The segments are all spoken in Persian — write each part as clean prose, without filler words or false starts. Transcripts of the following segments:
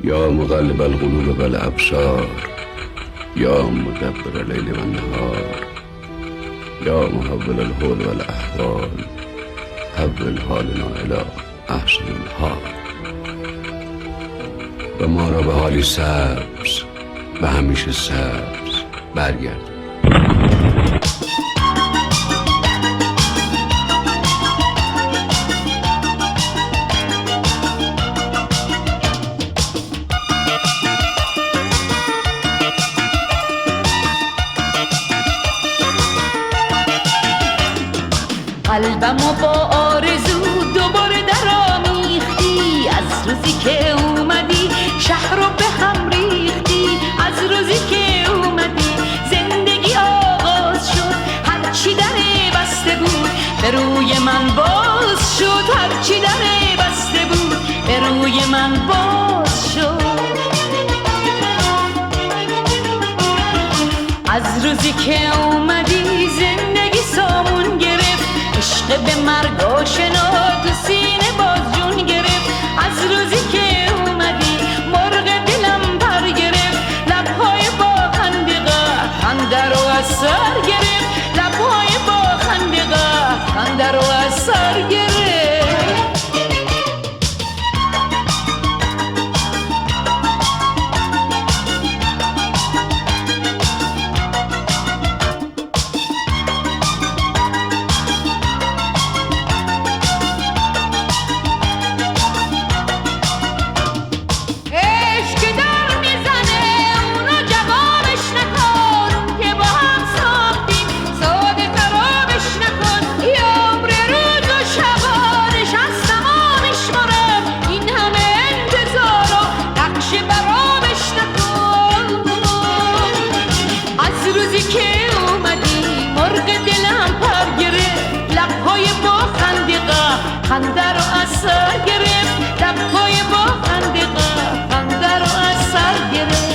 یا مقلب القلوب والابصار یا مدبر اللیل والنهار یا محول الحول والاحوال حول حالنا الی احسن الحال و ما را به حالی سبز و همیشه سبز برگرد. قلبمو با آرزو دوباره در آمیختی، از روزی که اومدی شهر رو به هم ریختی، از روزی که اومدی زندگی آغاز شد، هرچی دره بسته بود به روی من باز شد، هرچی دره بسته بود به روی من باز شد. از روزی که اومدی زندگی سامون گرفت، عشق به مرگ آشنا تو سینه باز جون گرفت. از روزی که اومدی مرغ دلم پر گرفت، لبهای با خندقه خنده رو از سر گرفت، لبهای با خندقه خنده رو از سر گرفت. خنده رو از سر گرفت، لبهای با خندقه خنده رو از سر گرفت.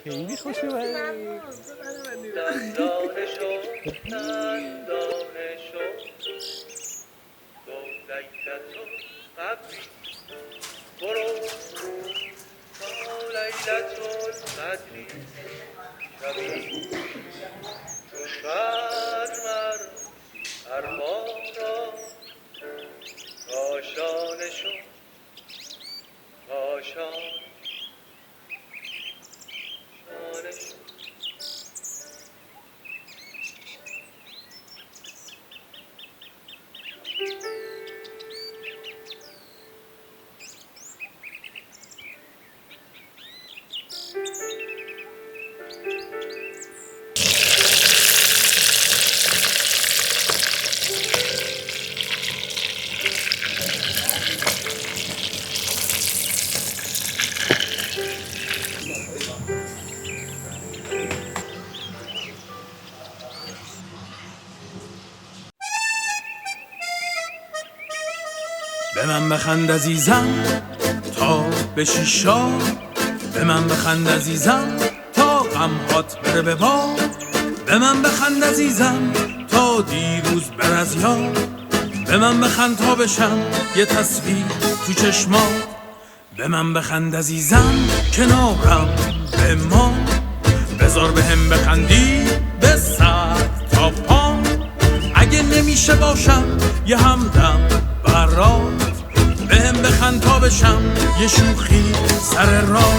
خیلی خوشه برای به من بخند عزیزم تا بشی شاد، به من بخند عزیزم تا غمهات بره به باد، به من بخند عزیزم تا دیروز بر از یاد، به من بخند تا بشم یه تصویر تو چشمات، به من بخند عزیزم کنارم به ما، بذار به هم بخندی به سر تا پام، اگه نمیشه باشم یه همدم برات، به هم بخند تا بشم یه شوخی سر راه.